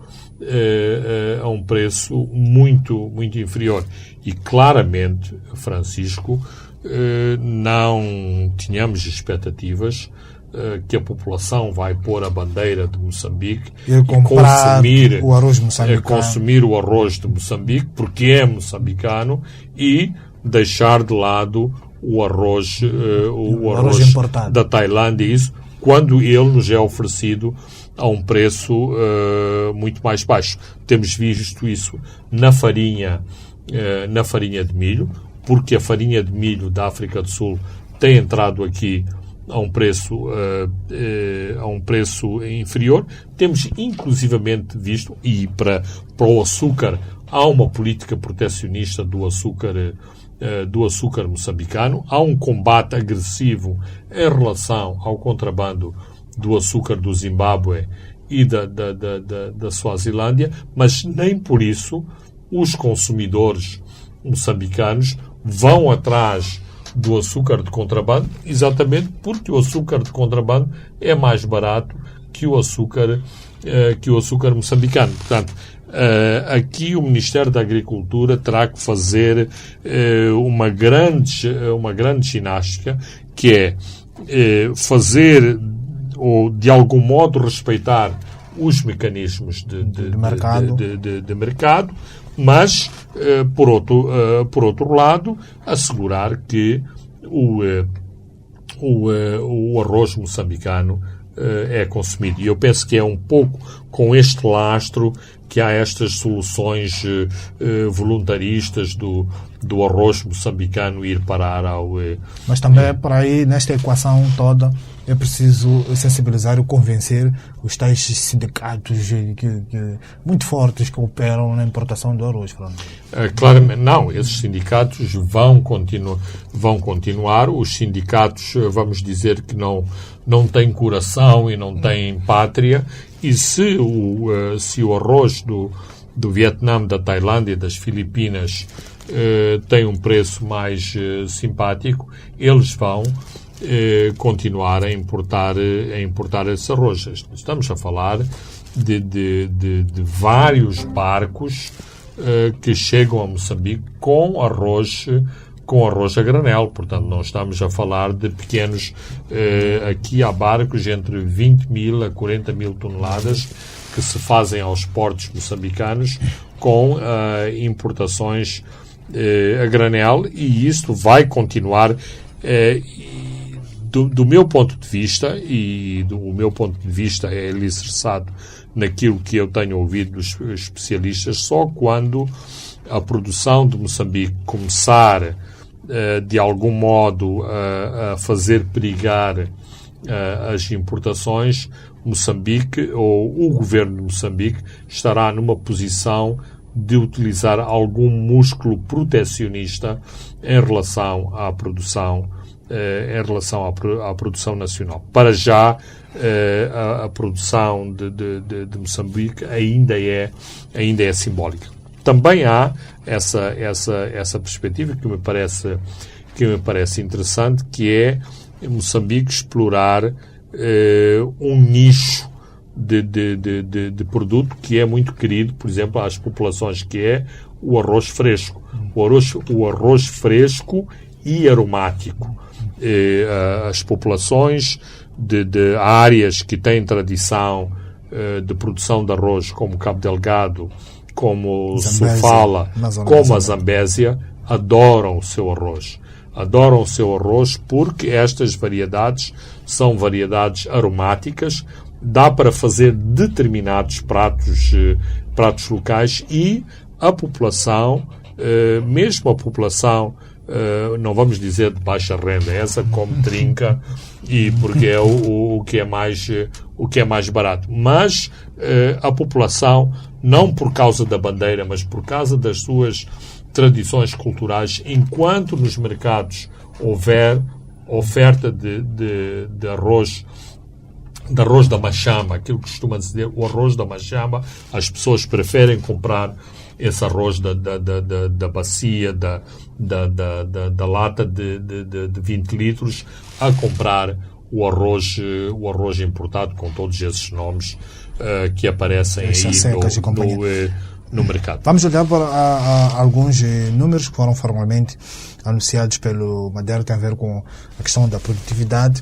muito, muito inferior. E claramente, Francisco, não tínhamos expectativas que a população vai pôr a bandeira de Moçambique e consumir o arroz de Moçambique, porque é moçambicano, e deixar de lado o arroz da Tailândia, isso, quando ele nos é oferecido a um preço muito mais baixo. Temos visto isso na farinha de milho, porque a farinha de milho da África do Sul tem entrado aqui a um preço inferior. Temos inclusivamente visto, e para o açúcar há uma política protecionista do açúcar moçambicano, há um combate agressivo em relação ao contrabando do açúcar do Zimbábue e da Suazilândia, mas nem por isso os consumidores moçambicanos vão atrás do açúcar de contrabando, exatamente porque o açúcar de contrabando é mais barato que o açúcar moçambicano. Portanto, aqui o Ministério da Agricultura terá que fazer uma grande ginástica, que é fazer, ou de algum modo respeitar os mecanismos de mercado, mas, por outro lado, assegurar que o arroz moçambicano é consumido. E eu penso que é um pouco com este lastro que há estas soluções voluntaristas do arroz moçambicano ir parar ao... Mas também por aí, nesta equação toda, é preciso sensibilizar e convencer os tais sindicatos muito fortes que operam na importação do arroz. Claramente, não. Esses sindicatos vão continuar. Os sindicatos, vamos dizer que não têm coração e não têm pátria. E se o arroz do Vietnã, da Tailândia, das Filipinas tem um preço mais simpático, eles vão continuar a importar esse arroz. Estamos a falar de vários barcos que chegam a Moçambique com arroz a granel. Portanto, não estamos a falar de pequenos... aqui há barcos entre 20 mil a 40 mil toneladas que se fazem aos portos moçambicanos com importações a granel, e isto vai continuar. Do meu ponto de vista, e o meu ponto de vista é alicerçado naquilo que eu tenho ouvido dos especialistas, só quando a produção de Moçambique começar de algum modo a fazer perigar as importações, Moçambique, ou o governo de Moçambique, estará numa posição de utilizar algum músculo protecionista em relação à produção nacional. Para já, a produção de Moçambique ainda é simbólica. Também há essa perspectiva que me parece interessante, que é Moçambique explorar um nicho de produto que é muito querido, por exemplo, às populações, que é o arroz fresco. O arroz fresco e aromático. As populações de áreas que têm tradição de produção de arroz, como Cabo Delgado, como Sofala, como a Zambésia, adoram o seu arroz. Adoram o seu arroz porque estas variedades são variedades aromáticas, dá para fazer determinados pratos locais, e a população, mesmo a população, não vamos dizer de baixa renda, essa come trinca, e porque é o que é mais barato. Mas a população, não por causa da bandeira, mas por causa das suas tradições culturais, enquanto nos mercados houver oferta de arroz da machamba, aquilo que costuma dizer o arroz da machamba, as pessoas preferem comprar esse arroz da bacia, da lata de 20 litros, a comprar o arroz importado com todos esses nomes que aparecem aí no mercado. Vamos olhar para alguns números que foram formalmente anunciados pelo Madeira, que tem a ver com a questão da produtividade.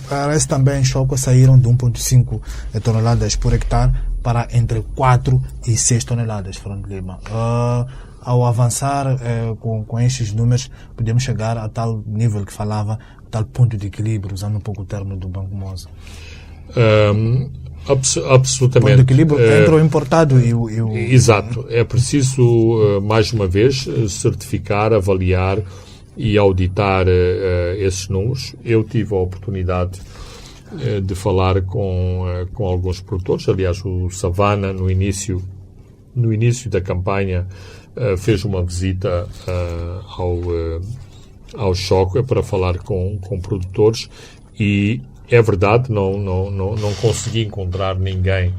Parece também choque, saíram de 1,5 toneladas por hectare para entre 4 e 6 toneladas, Fernando Lima. Ao avançar com estes números, podemos chegar a tal nível que falava, tal ponto de equilíbrio, usando um pouco o termo do Banco Moza. Absolutamente. Ponto de equilíbrio entre o importado e o... Exato. É preciso, mais uma vez, certificar, avaliar e auditar esses números. Eu tive a oportunidade de falar com alguns produtores. Aliás, o Savana, no início da campanha, fez uma visita ao Choco para falar com produtores, e é verdade, não consegui encontrar ninguém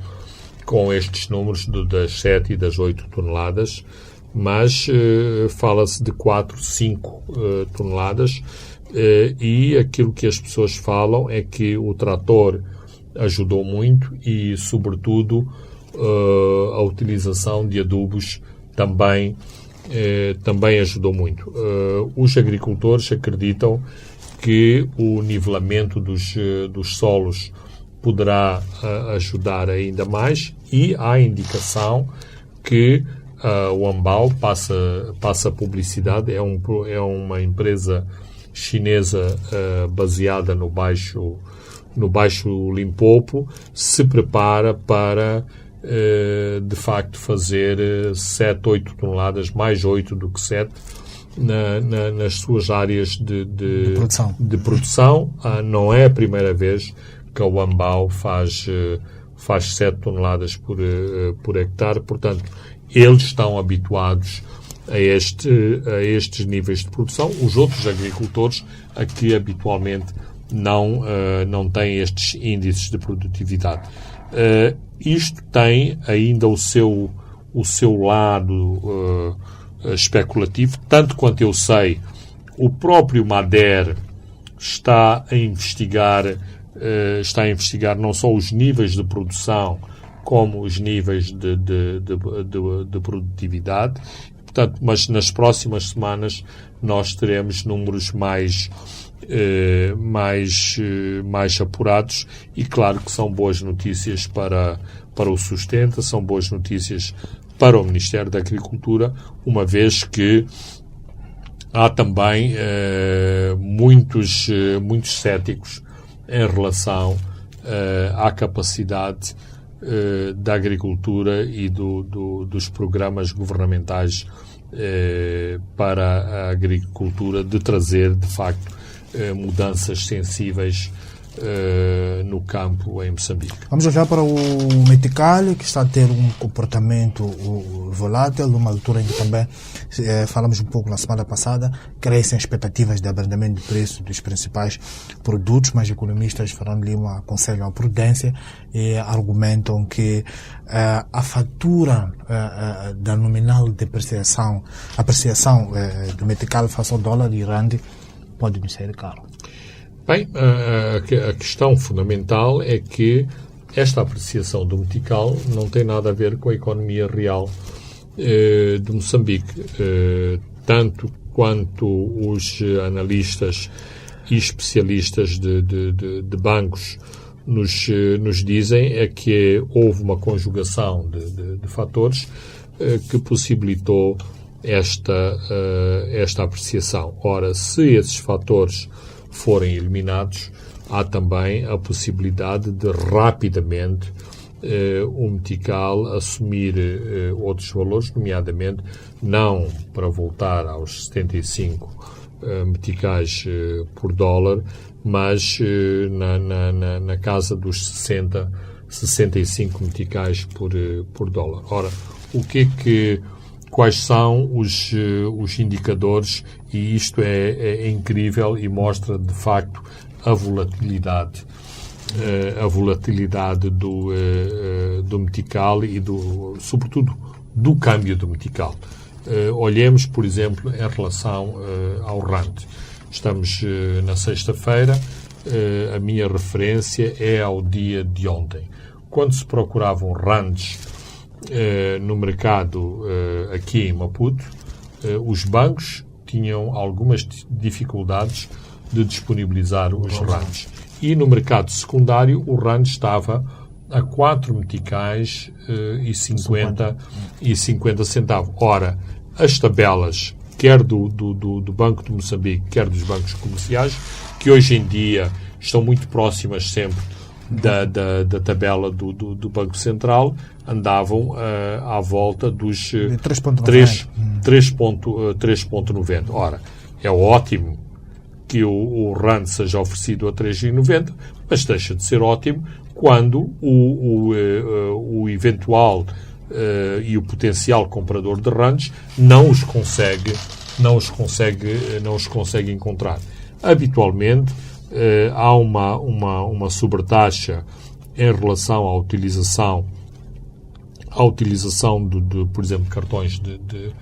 com estes números das 7 e das 8 toneladas, mas fala-se de 4, 5 toneladas, e aquilo que as pessoas falam é que o trator ajudou muito e, sobretudo, a utilização de adubos também ajudou muito. Os agricultores acreditam que o nivelamento dos solos poderá ajudar ainda mais, e há indicação que o Ambal passa publicidade, é uma empresa chinesa baseada no Baixo Limpopo, se prepara para, de facto, fazer 7, 8 toneladas, mais 8 do que 7, nas suas áreas de produção. Não é a primeira vez que a Wambao faz 7 toneladas por hectare, portanto, eles estão habituados a estes níveis de produção. Os outros agricultores aqui habitualmente não têm estes índices de produtividade. Isto tem ainda o seu lado especulativo, tanto quanto eu sei. O próprio Mader está a investigar não só os níveis de produção como os níveis de produtividade. Portanto, mas nas próximas semanas nós teremos números mais apurados, e claro que são boas notícias para o Sustenta, são boas notícias para o Ministério da Agricultura, uma vez que há também muitos céticos em relação à capacidade da agricultura e dos programas governamentais para a agricultura de trazer, de facto, mudanças sensíveis no campo em Moçambique. Vamos olhar para o Metical, que está a ter um comportamento volátil, numa altura em que também falamos um pouco na semana passada, crescem expectativas de abrandamento de preço dos principais produtos, mas economistas, Fernando Lima, aconselham a prudência e argumentam que a fatura da nominal depreciação, apreciação do Metical face ao dólar e rand pode nos sair caro. Bem, a questão fundamental é que esta apreciação do metical não tem nada a ver com a economia real de Moçambique. Tanto quanto os analistas e especialistas de bancos nos dizem, é que houve uma conjugação de fatores que possibilitou esta apreciação. Ora, se esses fatores forem eliminados, há também a possibilidade de rapidamente o metical assumir outros valores, nomeadamente não para voltar aos 75 meticais por dólar, mas na casa dos 65 meticais por dólar. Ora, quais são os indicadores? E isto é incrível e mostra, de facto, a volatilidade do metical e, sobretudo, do câmbio do metical. Olhemos, por exemplo, em relação ao rand. Estamos na sexta-feira, a minha referência é ao dia de ontem. Quando se procuravam rands no mercado aqui em Maputo, os bancos tinham algumas dificuldades de disponibilizar os rands. E no mercado secundário o rand estava a 4 meticais e 50 centavos. Ora, as tabelas, quer do Banco de Moçambique, quer dos bancos comerciais, que hoje em dia estão muito próximas sempre da tabela do Banco Central, andavam à volta dos 3,90. Ora, é ótimo que o rand seja oferecido a 3,90, mas deixa de ser ótimo quando o eventual e o potencial comprador de rands não os consegue encontrar. Habitualmente, há uma sobretaxa em relação à utilização por exemplo, de cartões de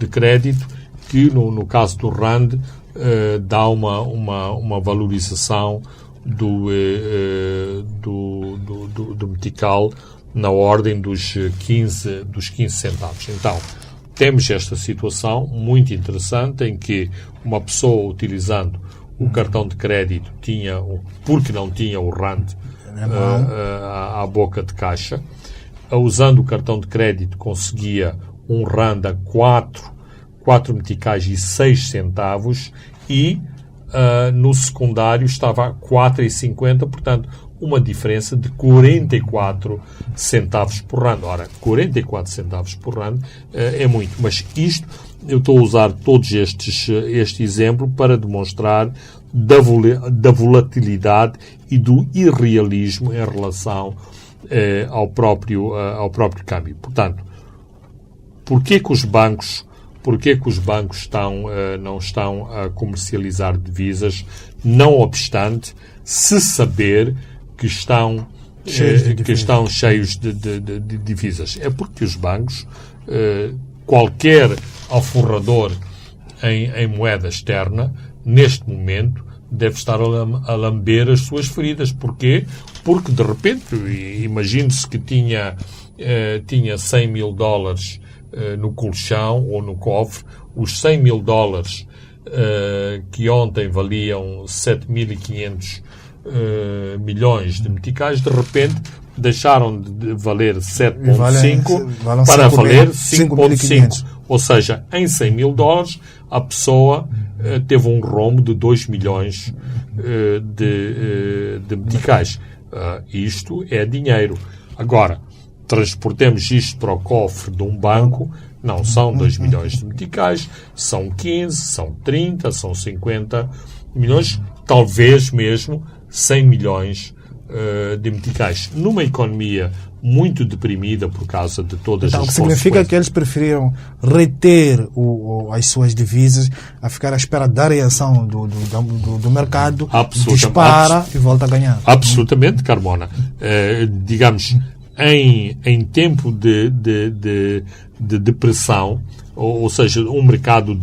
crédito, que no caso do rand dá uma valorização do metical na ordem dos 15 centavos. Então, temos esta situação muito interessante em que uma pessoa utilizando o cartão de crédito porque não tinha o rand à boca de caixa, usando o cartão de crédito conseguia um rand a 4 meticais e 6 centavos e no secundário estava a 4,50, portanto, uma diferença de 44 centavos por rand. Ora, 44 centavos por rand é muito, mas isto, eu estou a usar todos este exemplo para demonstrar da volatilidade e do irrealismo em relação ao próprio câmbio. Portanto, porquê que os bancos não estão a comercializar divisas, não obstante se saber que estão cheios de divisas? É porque os bancos, qualquer alforrador em moeda externa, neste momento, deve estar a lamber as suas feridas. Porquê? Porque, de repente, imagine-se que tinha 100 mil dólares no colchão ou no cofre, os 100 mil dólares que ontem valiam 7.500 milhões de meticais, de repente deixaram de valer 7,5 para valer 5,5. Ou seja, em 100 mil dólares, a pessoa teve um rombo de 2 milhões de meticais. Isto é dinheiro. Agora, transportemos isto para o cofre de um banco, não são 2 milhões de meticais, são 15, são 30, são 50 milhões, talvez mesmo 100 milhões de meticais. Numa economia muito deprimida por causa de todas as consequências. Então, significa que eles preferiram reter as suas divisas a ficar à espera da reação do mercado, dispara e volta a ganhar. Absolutamente, Carmona. Digamos, em tempo de depressão, ou seja, um mercado,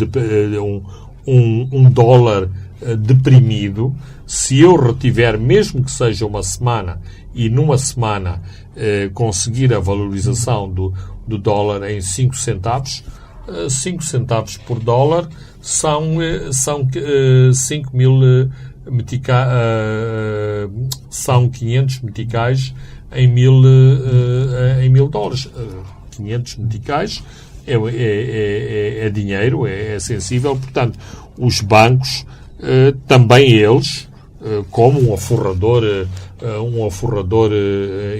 um dólar deprimido, se eu retiver, mesmo que seja uma semana, e numa semana conseguir a valorização do dólar em 5 centavos, 5 centavos por dólar são 5 mil são 500 meticais em mil dólares. 500 meticais é dinheiro, é sensível. Portanto, os bancos, também eles, como um aforrador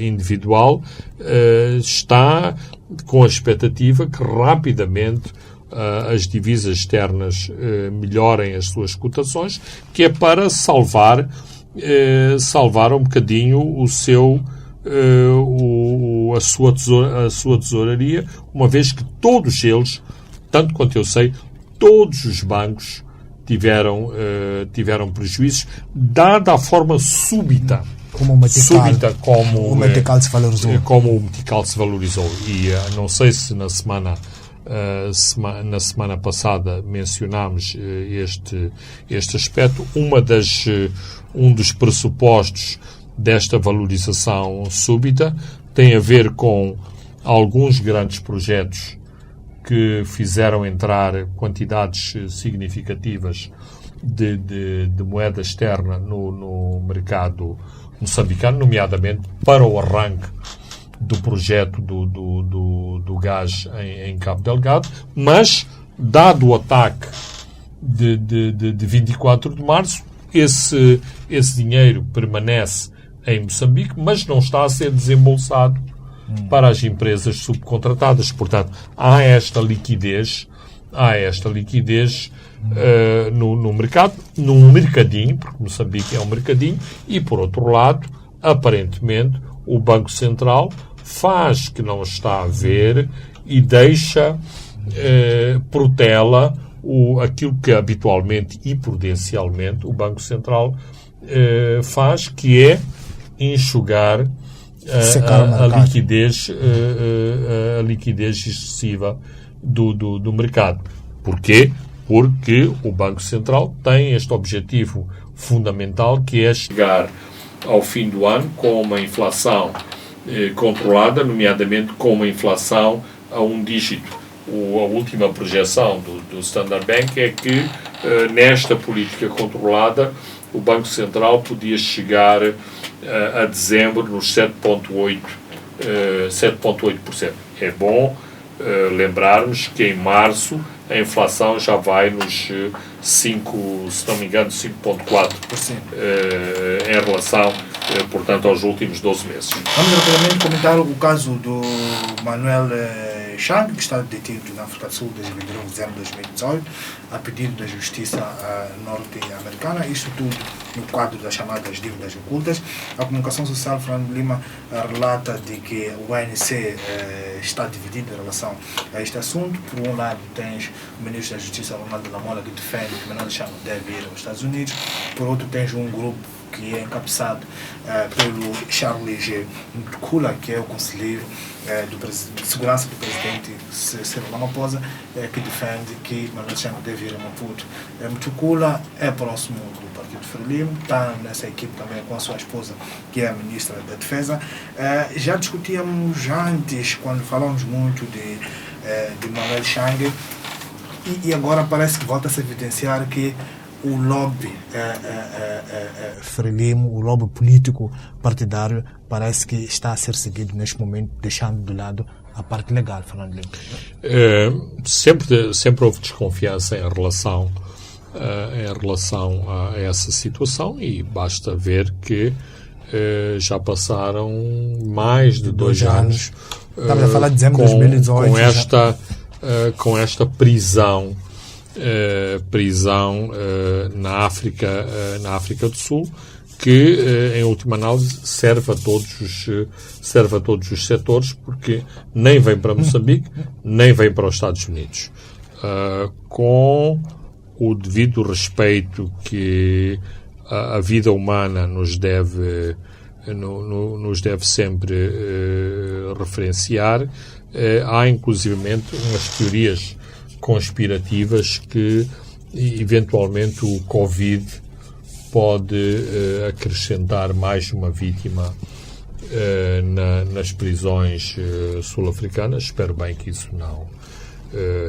individual, está com a expectativa que rapidamente as divisas externas melhorem as suas cotações, que é para salvar um bocadinho a sua tesouraria, uma vez que todos eles, tanto quanto eu sei, todos os bancos tiveram prejuízos, dada a forma súbita como o metical se valorizou. E não sei se na semana passada mencionámos este aspecto. Um dos pressupostos desta valorização súbita tem a ver com alguns grandes projetos que fizeram entrar quantidades significativas de moeda externa no mercado moçambicano, nomeadamente para o arranque do projeto do gás em Cabo Delgado, mas, dado o ataque de 24 de março, esse dinheiro permanece em Moçambique, mas não está a ser desembolsado para as empresas subcontratadas. Portanto, há esta liquidez no mercado, num mercadinho, porque Moçambique é um mercadinho, e, por outro lado, aparentemente, o Banco Central faz que não está a ver e deixa, protela aquilo que habitualmente e prudencialmente o Banco Central faz, que é enxugar a liquidez excessiva do mercado. Porquê? Porque o Banco Central tem este objetivo fundamental, que é chegar ao fim do ano com uma inflação controlada, nomeadamente com uma inflação a um dígito. A última projeção do Standard Bank é que nesta política controlada o Banco Central podia chegar a dezembro nos 7,8%. É bom lembrarmos que em março a inflação já vai nos 5, se não me engano, 5,4% em relação, portanto, aos últimos 12 meses. Vamos rapidamente comentar o caso do Manuel Chang, que está detido na África do Sul desde 21 de dezembro de 2018, a pedido da justiça norte-americana, isto tudo no quadro das chamadas dívidas ocultas. A comunicação social, Fernando Lima, relata de que o ANC está dividido em relação a este assunto. Por um lado, tens o ministro da Justiça, Ronaldo Lamola, que defende que Manuel Chang deve ir aos Estados Unidos. Por outro, tens um grupo que é encabeçado pelo Charles G. Mtukula, que é o conselheiro de segurança do presidente Cyril Ramaphosa, que defende que Manuel Chang deve ir a Maputo. Mtukula é próximo do Partido Frelimo, está nessa equipe também com a sua esposa, que é a ministra da Defesa. Já discutíamos antes, quando falamos muito de Manuel Chang, e agora parece que volta a se evidenciar que o lobby Frelimo, o lobby político partidário, parece que está a ser seguido neste momento, deixando de lado a parte legal, Fernando Lima. Sempre houve desconfiança em relação a essa situação, e basta ver que já passaram mais de 2 anos Estamos a falar de dezembro de 2018 com esta prisão na África do Sul, que em última análise serve a todos os setores, porque nem vem para Moçambique nem vem para os Estados Unidos, com o devido respeito que a vida humana nos deve sempre referenciar. Há inclusivamente umas teorias conspirativas que eventualmente o Covid pode acrescentar mais uma vítima nas prisões sul-africanas. Espero bem que isso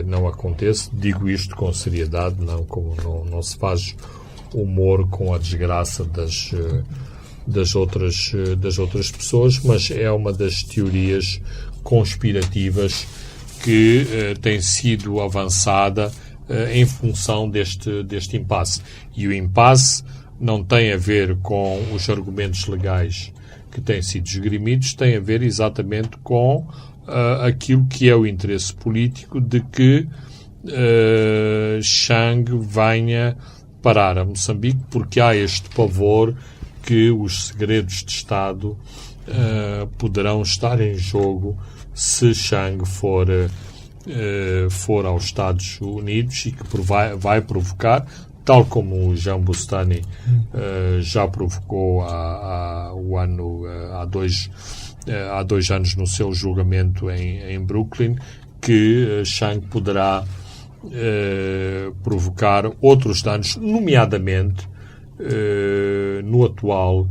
não aconteça. Digo isto com seriedade, não se faz humor com a desgraça das outras pessoas, mas é uma das teorias conspirativas que tem sido avançada em função deste impasse. E o impasse não tem a ver com os argumentos legais que têm sido esgrimidos, tem a ver exatamente com aquilo que é o interesse político de que Chang venha parar a Moçambique, porque há este pavor que os segredos de Estado poderão estar em jogo se Chang for aos Estados Unidos, e que vai provocar, tal como o Jean Bustani já provocou há 2 anos no seu julgamento em Brooklyn, que Chang poderá provocar outros danos, nomeadamente no atual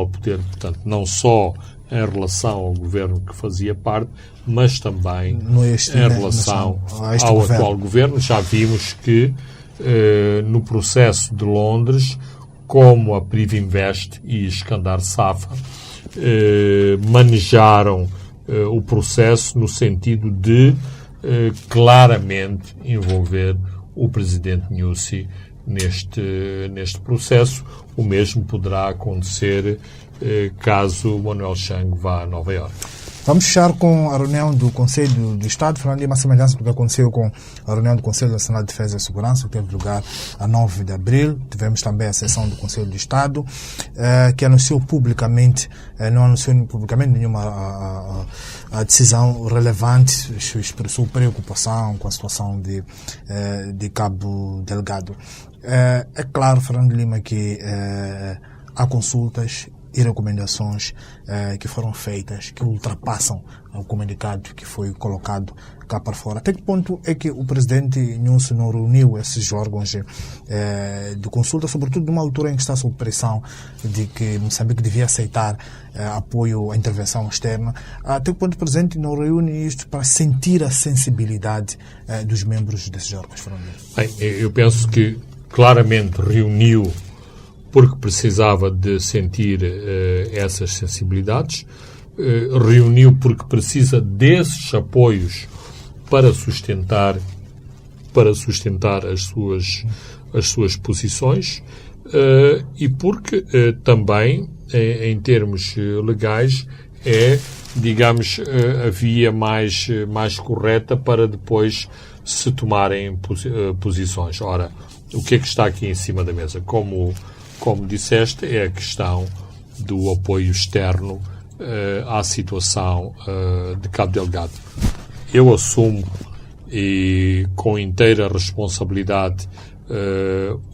poder. Portanto, não só em relação ao governo que fazia parte, mas também em relação ao atual governo. Já vimos que no processo de Londres, como a Privinvest e Iskandar Safa manejaram o processo no sentido de claramente envolver o presidente Nyusi neste processo. O mesmo poderá acontecer caso Manuel Chang vá a Nova Iorque. Vamos fechar com a reunião do Conselho do Estado, falando de uma semelhança do que aconteceu com a reunião do Conselho Nacional de Defesa e Segurança, que teve lugar a 9 de abril. Tivemos também a sessão do Conselho do Estado, que anunciou publicamente, não anunciou publicamente nenhuma a decisão relevante, expressou preocupação com a situação de Cabo Delgado. É claro, Fernando Lima, que há consultas e recomendações que foram feitas, que ultrapassam o comunicado que foi colocado cá para fora. Até que ponto é que o presidente Nyusi não reuniu esses órgãos de consulta, sobretudo numa altura em que está sob pressão de que Moçambique devia aceitar apoio à intervenção externa? Até que ponto o presidente não reúne isto para sentir a sensibilidade dos membros desses órgãos? Bem, eu penso que claramente reuniu porque precisava de sentir essas sensibilidades, reuniu porque precisa desses apoios para sustentar as suas posições, e porque também, em termos legais, digamos, a via mais correta para depois se tomarem posições. Ora, o que é que está aqui em cima da mesa? Como disseste, é a questão do apoio externo à situação de Cabo Delgado. Eu assumo, e com inteira responsabilidade,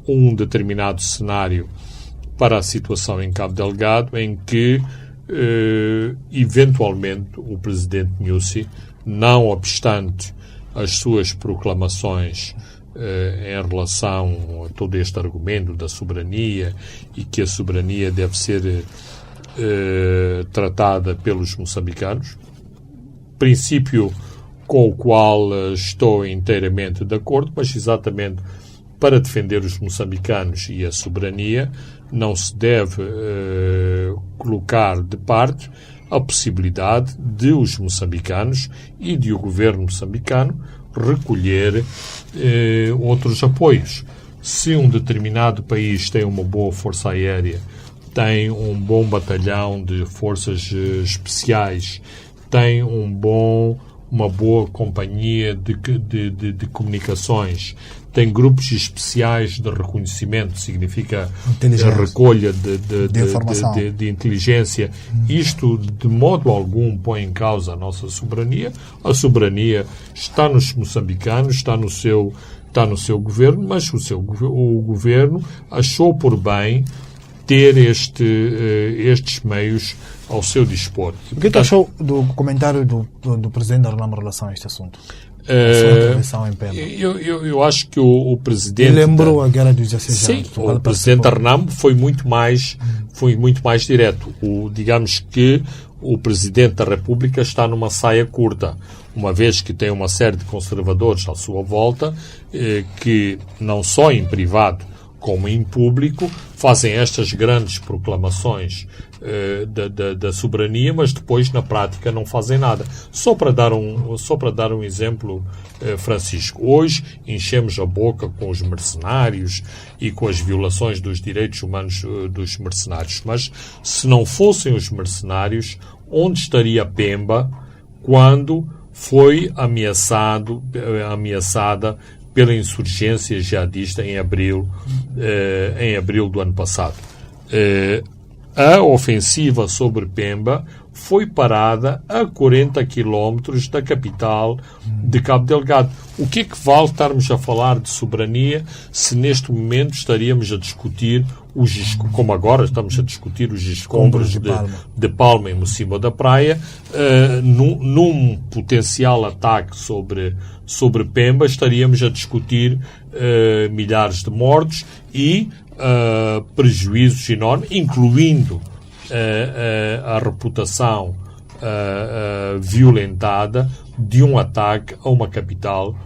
um determinado cenário para a situação em Cabo Delgado, em que eventualmente o presidente Nyusi, não obstante as suas proclamações em relação a todo este argumento da soberania e que a soberania deve ser tratada pelos moçambicanos, princípio com o qual estou inteiramente de acordo, mas exatamente para defender os moçambicanos e a soberania não se deve colocar de parte a possibilidade de os moçambicanos e de o governo moçambicano recolher outros apoios. Se um determinado país tem uma boa força aérea, tem um bom batalhão de forças especiais, tem uma boa companhia de comunicações, tem grupos especiais de reconhecimento, significa a recolha de inteligência. Isto, de modo algum, põe em causa a nossa soberania. A soberania está nos moçambicanos, está no seu governo, mas o governo achou por bem ter estes meios ao seu dispor. O que achou do comentário do Presidente Arnamo em relação a este assunto? A sua intervenção em Pemba. Eu acho que o Presidente... Ele lembrou a guerra dos 16 anos. Sim, o Presidente Arnamo foi muito mais direto. Digamos que o Presidente da República está numa saia curta, uma vez que tem uma série de conservadores à sua volta, que não só em privado como em público fazem estas grandes proclamações da soberania, mas depois na prática não fazem nada. Só para dar um exemplo, Francisco, hoje enchemos a boca com os mercenários e com as violações dos direitos humanos dos mercenários, mas se não fossem os mercenários, onde estaria Pemba quando foi ameaçada pela insurgência jihadista em abril do ano passado? A ofensiva sobre Pemba foi parada a 40 quilómetros da capital de Cabo Delgado. O que é que vale estarmos a falar de soberania se neste momento estaríamos a discutir como agora estamos a discutir os escombros de Palma em Mocimboa da Praia, num potencial ataque sobre Pemba, estaríamos a discutir milhares de mortos e prejuízos enormes, incluindo a reputação violentada de um ataque a uma capital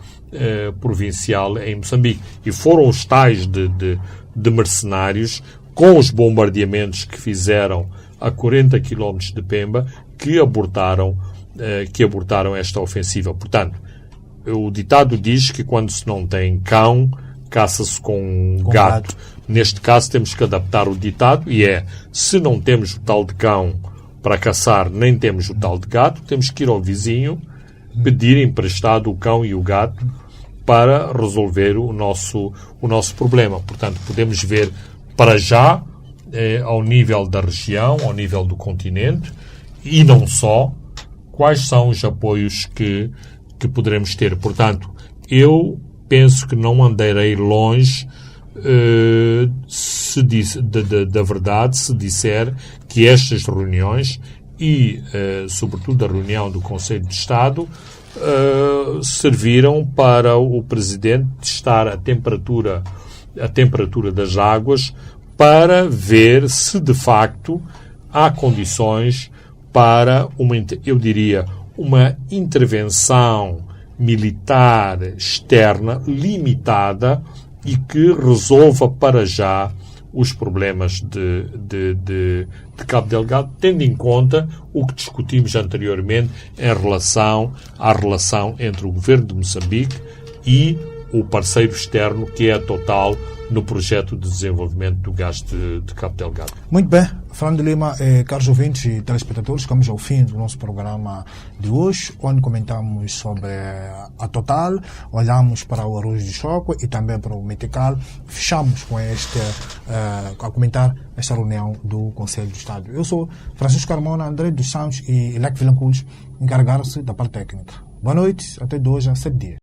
provincial em Moçambique. E foram os tais de mercenários, com os bombardeamentos que fizeram a 40 km de Pemba, que abortaram esta ofensiva. Portanto, o ditado diz que quando se não tem cão, caça-se com gato. Neste caso temos que adaptar o ditado e se não temos o tal de cão para caçar, nem temos o tal de gato, temos que ir ao vizinho pedir emprestado o cão e o gato para resolver o nosso problema. Portanto, podemos ver para já, ao nível da região, ao nível do continente, e não só, quais são os apoios que poderemos ter. Portanto, eu penso que não andarei longe da verdade se disser que estas reuniões e, sobretudo, a reunião do Conselho de Estado serviram para o Presidente testar a temperatura das águas para ver se, de facto, há condições para uma intervenção militar externa limitada e que resolva para já os problemas de Cabo Delgado, tendo em conta o que discutimos anteriormente em relação à relação entre o governo de Moçambique e o parceiro externo, que é a Total, no projeto de desenvolvimento do gás de Cabo Delgado. Muito bem, Fernando Lima, caros ouvintes e telespectadores, chegamos ao fim do nosso programa de hoje, onde comentamos sobre a Total, olhamos para o arroz de choco e também para o Metical. Fechamos com a comentar esta reunião do Conselho de Estado. Eu sou Francisco Carmona, André dos Santos e Elec Vilanculos, encarregaram-se da parte técnica. Boa noite, até de hoje a 7 dias.